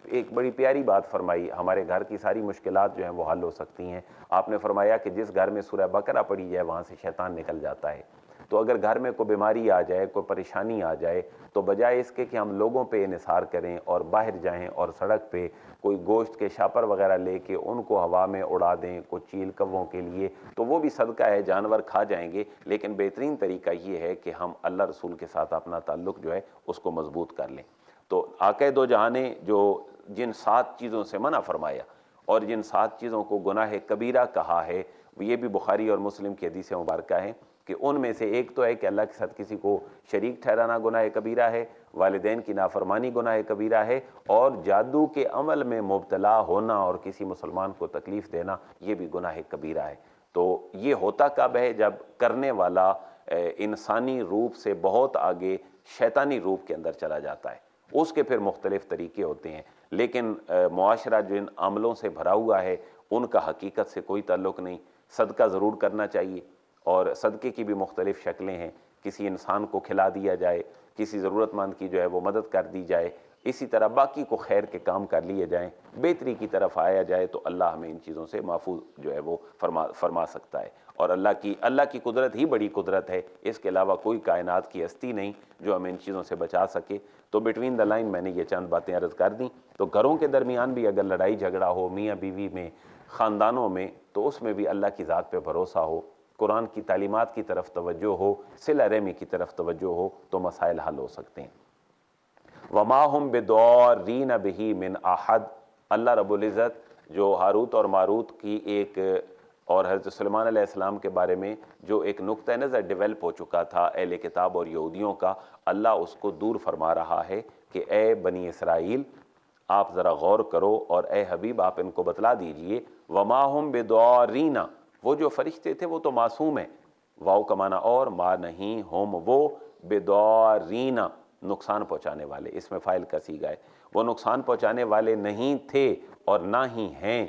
ایک بڑی پیاری بات فرمائی، ہمارے گھر کی ساری مشکلات جو ہیں وہ حل ہو سکتی ہیں. آپ نے فرمایا کہ جس گھر میں سورہ بقرہ پڑھی جائے وہاں سے شیطان نکل جاتا ہے. تو اگر گھر میں کوئی بیماری آ جائے، کوئی پریشانی آ جائے، تو بجائے اس کے کہ ہم لوگوں پہ انحصار کریں اور باہر جائیں اور سڑک پہ کوئی گوشت کے شاپر وغیرہ لے کے ان کو ہوا میں اڑا دیں کچھ چیل کووں کے لیے، تو وہ بھی صدقہ ہے، جانور کھا جائیں گے. لیکن بہترین طریقہ یہ ہے کہ ہم اللہ رسول کے ساتھ اپنا تعلق جو ہے اس کو مضبوط کر لیں. تو آقا دو جہاں نے جو جن 7 چیزوں سے منع فرمایا اور جن 7 چیزوں کو گناہ کبیرہ کہا ہے، یہ بھی بخاری اور مسلم کی حدیث مبارکہ ہیں کہ ان میں سے ایک تو ہے کہ اللہ کے ساتھ کسی کو شریک ٹھہرانا گناہ کبیرہ ہے، والدین کی نافرمانی گناہ کبیرہ ہے، اور جادو کے عمل میں مبتلا ہونا اور کسی مسلمان کو تکلیف دینا یہ بھی گناہ کبیرہ ہے. تو یہ ہوتا کب ہے؟ جب کرنے والا انسانی روپ سے بہت آگے شیطانی روپ کے اندر چلا جاتا ہے. اس کے پھر مختلف طریقے ہوتے ہیں، لیکن معاشرہ جو ان عملوں سے بھرا ہوا ہے ان کا حقیقت سے کوئی تعلق نہیں. صدقہ ضرور کرنا چاہیے، اور صدقے کی بھی مختلف شکلیں ہیں. کسی انسان کو کھلا دیا جائے، کسی ضرورت مند کی جو ہے وہ مدد کر دی جائے، اسی طرح باقی کو خیر کے کام کر لیے جائیں، بہتری کی طرف آیا جائے تو اللہ ہمیں ان چیزوں سے محفوظ جو ہے وہ فرما سکتا ہے. اور اللہ کی قدرت ہی بڑی قدرت ہے، اس کے علاوہ کوئی کائنات کی ہستی نہیں جو ہمیں ان چیزوں سے بچا سکے. تو بٹوین دا لائن میں نے یہ چند باتیں عرض کر دیں. تو گھروں کے درمیان بھی اگر لڑائی جھگڑا ہو، میاں بیوی میں، خاندانوں میں، تو اس میں بھی اللہ کی ذات پہ بھروسہ ہو، قرآن کی تعلیمات کی طرف توجہ ہو، صلہ رحمی کی طرف توجہ ہو تو مسائل حل ہو سکتے ہیں. وما ہم بضارین بہ من احد. اللہ رب العزت جو ہاروت اور ماروت کی ایک اور حضرت سلیمان علیہ السلام کے بارے میں جو ایک نقطہ نظر ڈیولپ ہو چکا تھا اہل کتاب اور یہودیوں کا، اللہ اس کو دور فرما رہا ہے کہ اے بنی اسرائیل، آپ ذرا غور کرو اور اے حبیب آپ ان کو بتلا دیجئے وما ہم بدعارین، وہ جو فرشتے تھے وہ تو معصوم ہیں، واؤ کا معنی اور، ما نہیں، ہم وہ، بدعارین نقصان پہنچانے والے، اس میں فاعل کا صیغہ ہے، وہ نقصان پہنچانے والے نہیں تھے اور نہ ہی ہیں،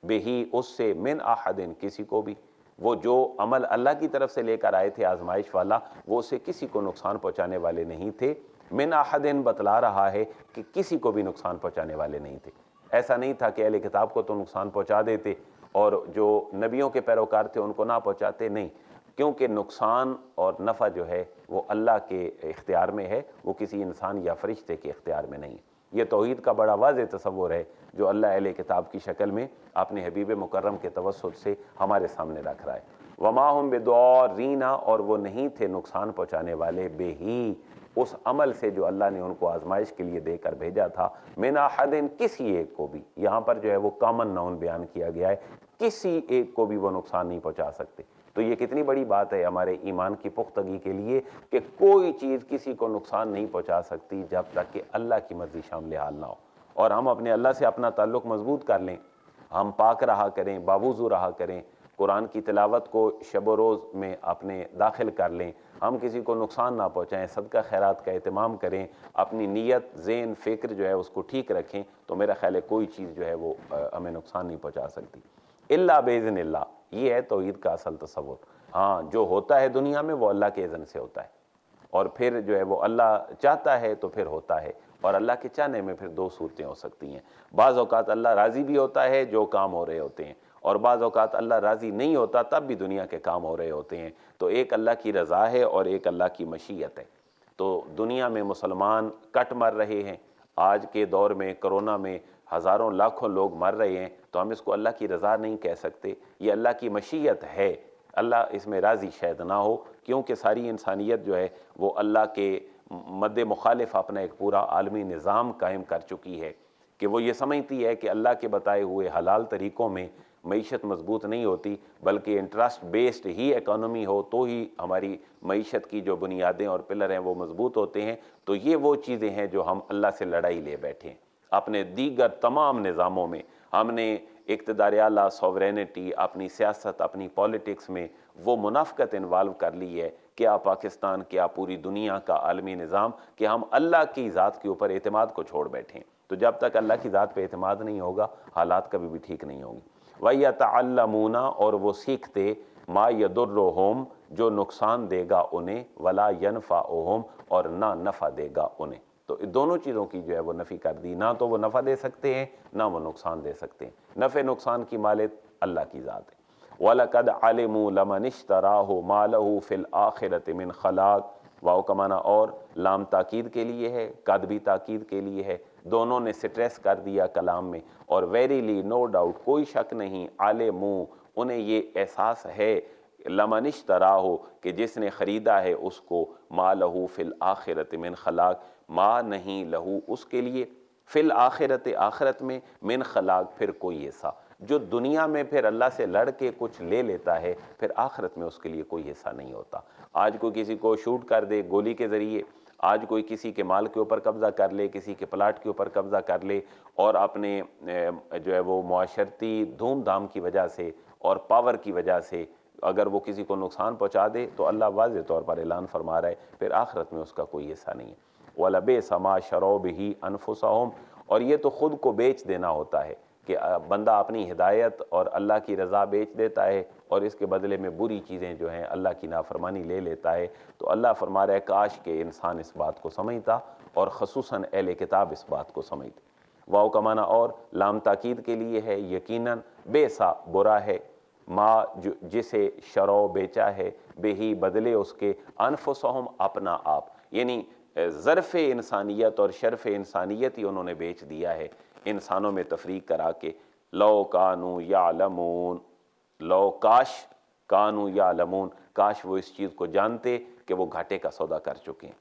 بہی اس سے، من احد کسی کو بھی، وہ جو عمل اللہ کی طرف سے لے کر آئے تھے آزمائش والا، وہ اسے کسی کو نقصان پہنچانے والے نہیں تھے، من احد بتلا رہا ہے کہ کسی کو بھی نقصان پہنچانے والے نہیں تھے۔ ایسا نہیں تھا کہ اہل کتاب کو تو نقصان پہنچا دیتے اور جو نبیوں کے پیروکار تھے ان کو نہ پہنچاتے، نہیں، کیونکہ نقصان اور نفع جو ہے وہ اللہ کے اختیار میں ہے، وہ کسی انسان یا فرشتے کے اختیار میں نہیں۔ یہ توحید کا بڑا واضح تصور ہے جو اللہ اہل کتاب کی شکل میں اپنے حبیب مکرم کے توسط سے ہمارے سامنے رکھ رہا ہے۔ وما ہم بدعارین، اور وہ نہیں تھے نقصان پہنچانے والے، بہی اس عمل سے جو اللہ نے ان کو آزمائش کے لیے دے کر بھیجا تھا، من احد کسی ایک کو بھی، یہاں پر جو ہے وہ کامن ناؤن بیان کیا گیا ہے، کسی ایک کو بھی وہ نقصان نہیں پہنچا سکتے۔ تو یہ کتنی بڑی بات ہے ہمارے ایمان کی پختگی کے لیے کہ کوئی چیز کسی کو نقصان نہیں پہنچا سکتی جب تک کہ اللہ کی مرضی شامل حال نہ ہو، اور ہم اپنے اللہ سے اپنا تعلق مضبوط کر لیں، ہم پاک رہا کریں، باوضو رہا کریں، قرآن کی تلاوت کو شب و روز میں اپنے داخل کر لیں، ہم کسی کو نقصان نہ پہنچائیں، صدقہ خیرات کا اہتمام کریں، اپنی نیت، ذہن، فکر جو ہے اس کو ٹھیک رکھیں، تو میرا خیال ہے کوئی چیز جو ہے وہ ہمیں نقصان نہیں پہنچا سکتی، الا باذن اللہ۔ یہ ہے توحید کا اصل تصور۔ ہاں، جو ہوتا ہے دنیا میں وہ اللہ کے اذن سے ہوتا ہے، اور پھر جو ہے وہ اللہ چاہتا ہے تو پھر ہوتا ہے، اور اللہ کے چاہنے میں پھر دو صورتیں ہو سکتی ہیں، بعض اوقات اللہ راضی بھی ہوتا ہے جو کام ہو رہے ہوتے ہیں، اور بعض اوقات اللہ راضی نہیں ہوتا تب بھی دنیا کے کام ہو رہے ہوتے ہیں، تو ایک اللہ کی رضا ہے اور ایک اللہ کی مشیت ہے۔ تو دنیا میں مسلمان کٹ مر رہے ہیں، آج کے دور میں کرونا میں ہزاروں لاکھوں لوگ مر رہے ہیں، تو ہم اس کو اللہ کی رضا نہیں کہہ سکتے، یہ اللہ کی مشیت ہے، اللہ اس میں راضی شاید نہ ہو، کیونکہ ساری انسانیت جو ہے وہ اللہ کے مد مخالف اپنا ایک پورا عالمی نظام قائم کر چکی ہے کہ وہ یہ سمجھتی ہے کہ اللہ کے بتائے ہوئے حلال طریقوں میں معیشت مضبوط نہیں ہوتی، بلکہ انٹرسٹ بیسڈ ہی اکانومی ہو تو ہی ہماری معیشت کی جو بنیادیں اور پلر ہیں وہ مضبوط ہوتے ہیں۔ تو یہ وہ چیزیں ہیں جو ہم اللہ سے لڑائی لے بیٹھے ہیں۔ اپنے دیگر تمام نظاموں میں ہم نے اقتدار اعلیٰ، سوورینٹی، اپنی سیاست، اپنی پولیٹکس میں وہ منافقت انوالو کر لی ہے، کیا پاکستان، کیا پوری دنیا کا عالمی نظام، کہ ہم اللہ کی ذات کے اوپر اعتماد کو چھوڑ بیٹھے ہیں۔ تو جب تک اللہ کی ذات پہ اعتماد نہیں ہوگا، حالات کبھی بھی ٹھیک نہیں ہوں گی۔ وَيَتَعَلَّمُونَ، اور وہ سیکھتے، مَا يَضُرُّهُمْ، جو نقصان دے گا انہیں، وَلَا يَنْفَعُهُمْ، اور نہ نفع دے گا انہیں۔ تو دونوں چیزوں کی جو ہے وہ نفی کر دی، نہ تو وہ نفع دے سکتے ہیں نہ وہ نقصان دے سکتے ہیں، نفع نقصان کی مالک اللہ کی ذات ہے۔ وَلَقَدْ عَلِمُوا لَمَنِ اشْتَرَاهُ مَا لَهُ فِي الْآخِرَةِ مِنْ خَلَاقٍ، واو کا معنی اور، لام تاکید کے لیے ہے، قد بھی تاکید کے لیے ہے، دونوں نے سٹریس کر دیا کلام میں، اور ویریلی، نو ڈاؤٹ، کوئی شک نہیں، علموا، انہیں یہ احساس ہے، لمن اشتراہ، کہ جس نے خریدا ہے اس کو، ما لہو فی الآخرۃ من خلاق، ما نہیں لہو اس کے لیے، فی الآخرۃ آخرت میں، من خلاق پھر کوئی حصہ، جو دنیا میں پھر اللہ سے لڑ کے کچھ لے لیتا ہے پھر آخرت میں اس کے لیے کوئی حصہ نہیں ہوتا۔ آج کوئی کسی کو شوٹ کر دے گولی کے ذریعے، آج کوئی کسی کے مال کے اوپر قبضہ کر لے، کسی کے پلاٹ کے اوپر قبضہ کر لے، اور اپنے جو ہے وہ معاشرتی دھوم دھام کی وجہ سے اور پاور کی وجہ سے اگر وہ کسی کو نقصان پہنچا دے تو اللہ واضح طور پر اعلان فرما رہا ہے پھر آخرت میں اس کا کوئی حصہ نہیں ہے۔ وَلَبِئْسَ مَا شَرَوْا بِهِ أَنفُسَهُمْ، اور یہ تو خود کو بیچ دینا ہوتا ہے کہ بندہ اپنی ہدایت اور اللہ کی رضا بیچ دیتا ہے اور اس کے بدلے میں بری چیزیں جو ہیں اللہ کی نافرمانی لے لیتا ہے۔ تو اللہ فرما رہا ہے کاش کہ انسان اس بات کو سمجھتا، اور خصوصاً اہل کتاب اس بات کو سمجھتے۔ واو کا معنی اور، لام تاکید کے لیے ہے، یقیناً، بے سا برا ہے، ما جسے شرو بیچا ہے، بہی بدلے اس کے، انفسہم اپنا آپ، یعنی ظرف انسانیت اور شرف انسانیت ہی انہوں نے بیچ دیا ہے انسانوں میں تفریق کرا کے۔ لو کانوا یعلمون، لو کاش، کانوا یعلمون، کاش وہ اس چیز کو جانتے کہ وہ گھاٹے کا سودا کر چکے ہیں۔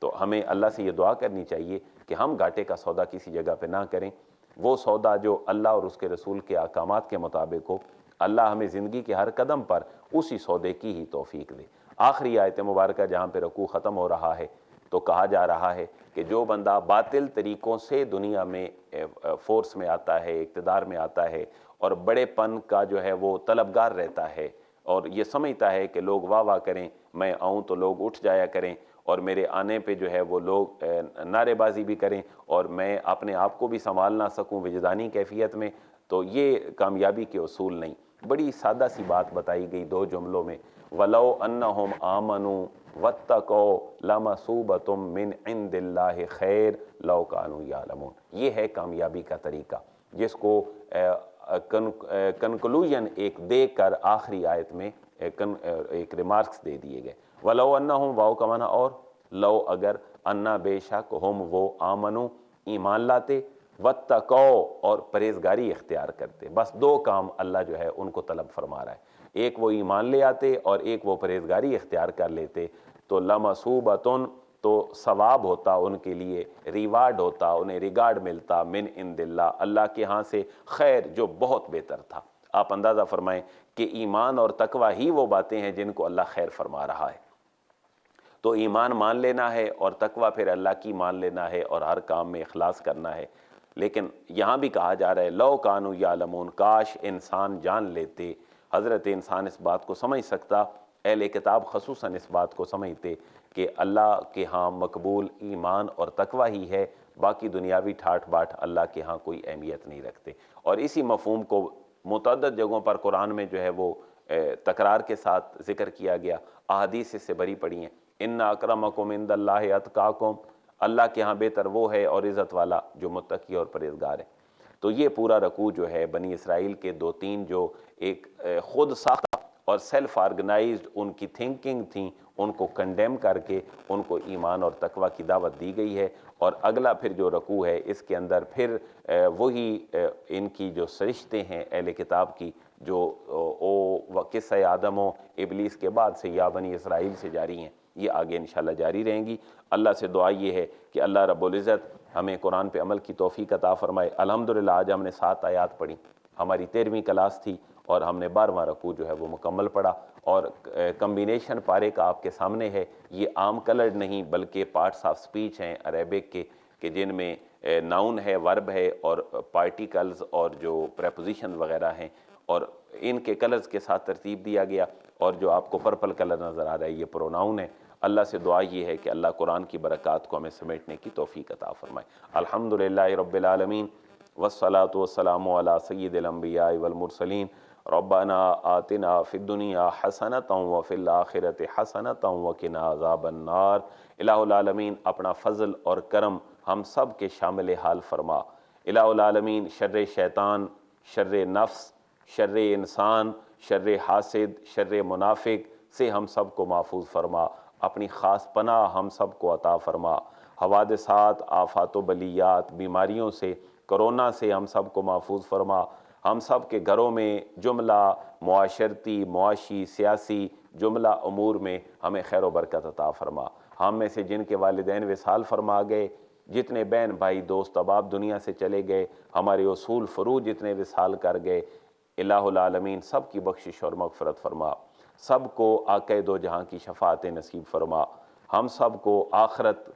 تو ہمیں اللہ سے یہ دعا کرنی چاہیے کہ ہم گھاٹے کا سودا کسی جگہ پہ نہ کریں، وہ سودا جو اللہ اور اس کے رسول کے احکامات کے مطابق ہو۔ اللہ ہمیں زندگی کے ہر قدم پر اسی سودے کی ہی توفیق دے۔ آخری آیت مبارکہ جہاں پہ رکوع ختم ہو رہا ہے، تو کہا جا رہا ہے کہ جو بندہ باطل طریقوں سے دنیا میں فورس میں آتا ہے، اقتدار میں آتا ہے، اور بڑے پن کا جو ہے وہ طلبگار رہتا ہے، اور یہ سمجھتا ہے کہ لوگ واہ واہ کریں، میں آؤں تو لوگ اٹھ جایا کریں، اور میرے آنے پہ جو ہے وہ لوگ نعرے بازی بھی کریں، اور میں اپنے آپ کو بھی سنبھال نہ سکوں وجدانی کیفیت میں، تو یہ کامیابی کے اصول نہیں۔ بڑی سادہ سی بات بتائی گئی 2 جملوں میں، وَلَوْ أَنَّهُمْ آمَنُوا وَاتَّقَوْا لَمَثُوبَةٌ مِّنْ عِنْدِ اللَّهِ خَيْرٌ لَوْ كَانُوا يَعْلَمُونَ۔ یہ ہے کامیابی کا طریقہ، جس کو کنکلوژن ایک دے کر آخری آیت میں ایک ریمارکس دے دیے گئے۔ وَلَوْ أَنَّهُمْ واو کا معنی اور، لو اگر، انا بے شک، ہم وہ، آمنو ایمان لاتے، واتقوا اور پرہیزگاری اختیار کرتے۔ بس 2 کام اللہ جو ہے ان کو طلب فرما رہا ہے، ایک وہ ایمان لے آتے اور ایک وہ پرہیزگاری اختیار کر لیتے، تو لمثوبۃ، تو ثواب ہوتا ان کے لیے، ریوارڈ ہوتا، انہیں ریگارڈ ملتا، من عند اللہ، اللہ کے ہاں سے، خیر جو بہت بہتر تھا۔ آپ اندازہ فرمائیں کہ ایمان اور تقوی ہی وہ باتیں ہیں جن کو اللہ خیر فرما رہا ہے۔ تو ایمان مان لینا ہے اور تقوی پھر اللہ کی مان لینا ہے اور ہر کام میں اخلاص کرنا ہے۔ لیکن یہاں بھی کہا جا رہا ہے لو کانوا یعلمون، کاش انسان جان لیتے۔ حضرت انسان اس بات کو سمجھ سکتا، اہل کتاب خصوصاً اس بات کو سمجھتے کہ اللہ کے ہاں مقبول ایمان اور تقوی ہی ہے، باقی دنیاوی ٹھاٹ باٹ اللہ کے ہاں کوئی اہمیت نہیں رکھتے۔ اور اسی مفہوم کو متعدد جگہوں پر قرآن میں جو ہے وہ تکرار کے ساتھ ذکر کیا گیا، احادیث اس سے بھری پڑی ہیں۔ ان اکرمکم عند اللہ اتقاکم، اللہ کے ہاں بہتر وہ ہے اور عزت والا جو متقی اور پرہیزگار ہے۔ تو یہ پورا رکوع جو ہے بنی اسرائیل کے 2-3 جو ایک خود ساختہ اور سیلف آرگنائزڈ ان کی تھنکنگ تھیں، ان کو کنڈیم کر کے ان کو ایمان اور تقوی کی دعوت دی گئی ہے۔ اور اگلا پھر جو رکوع ہے اس کے اندر پھر وہی ان کی جو سرشتے ہیں اہل کتاب کی، جو قصہ آدم و ابلیس کے بعد سے یا بنی اسرائیل سے جاری ہیں، یہ آگے انشاءاللہ جاری رہیں گی۔ اللہ سے دعا یہ ہے کہ اللہ رب العزت ہمیں قرآن پہ عمل کی توفیق عطا فرمائے۔ الحمدللہ آج ہم نے 7 آیات پڑھی، ہماری 13ویں کلاس تھی اور ہم نے 12واں رکوع جو ہے وہ مکمل پڑھا، اور کمبینیشن پارے کا آپ کے سامنے ہے۔ یہ عام کلرڈ نہیں بلکہ پارٹس آف سپیچ ہیں عربک کے، کہ جن میں ناؤن ہے، ورب ہے، اور پارٹیکلز اور جو پریپوزیشن وغیرہ ہیں، اور ان کے کلرز کے ساتھ ترتیب دیا گیا۔ اور جو آپ کو پرپل کلر نظر آ رہا ہے یہ پروناؤن ہے۔ اللہ سے دعا یہ ہے کہ اللہ قرآن کی برکات کو ہمیں سمیٹنے کی توفیق عطا فرمائے۔ الحمدللہ رب العالمین، والصلاة والسلام علی سید الانبیاء والمرسلین، ربنا آتنا فی الدنیا حسنۃ وفی الآخرۃ حسنۃ وقنا عذاب النار۔ الہ العالمین اپنا فضل اور کرم ہم سب کے شامل حال فرما۔ الہ العالمین شر شیطان، شر نفس، شر انسان، شر حاسد، شر منافق سے ہم سب کو محفوظ فرما، اپنی خاص پناہ ہم سب کو عطا فرما۔ حوادثات، آفات و بلیات، بیماریوں سے، کرونا سے ہم سب کو محفوظ فرما۔ ہم سب کے گھروں میں جملہ معاشرتی، معاشی، سیاسی جملہ امور میں ہمیں خیر و برکت عطا فرما۔ ہم میں سے جن کے والدین وصال فرما گئے، جتنے بہن بھائی دوست احباب دنیا سے چلے گئے، ہمارے اصول فروع جتنے وصال کر گئے، الہ العالمین سب کی بخشش اور مغفرت فرما، سب کو آقا دو جہاں کی شفاعت نصیب فرما، ہم سب کو آخرت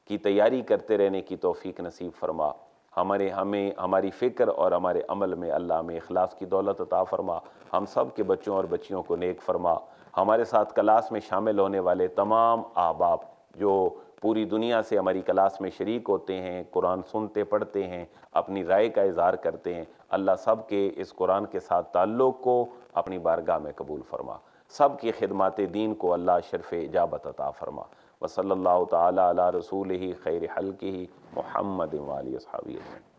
کی تیاری کرتے رہنے کی توفیق نصیب فرما۔ ہماری فکر اور ہمارے عمل میں اللہ میں اخلاص کی دولت عطا فرما۔ ہم سب کے بچوں اور بچیوں کو نیک فرما۔ ہمارے ساتھ کلاس میں شامل ہونے والے تمام احباب جو پوری دنیا سے ہماری کلاس میں شریک ہوتے ہیں، قرآن سنتے پڑھتے ہیں، اپنی رائے کا اظہار کرتے ہیں، اللہ سب کے اس قرآن کے ساتھ تعلق کو اپنی بارگاہ میں قبول فرما۔ سب کی خدمات دین کو اللہ شرف اجابت عطا فرما۔ وصلی اللہ تعالی علی رسولہ خیر خلقہ محمد و آلہ اصحابہ اجمعین۔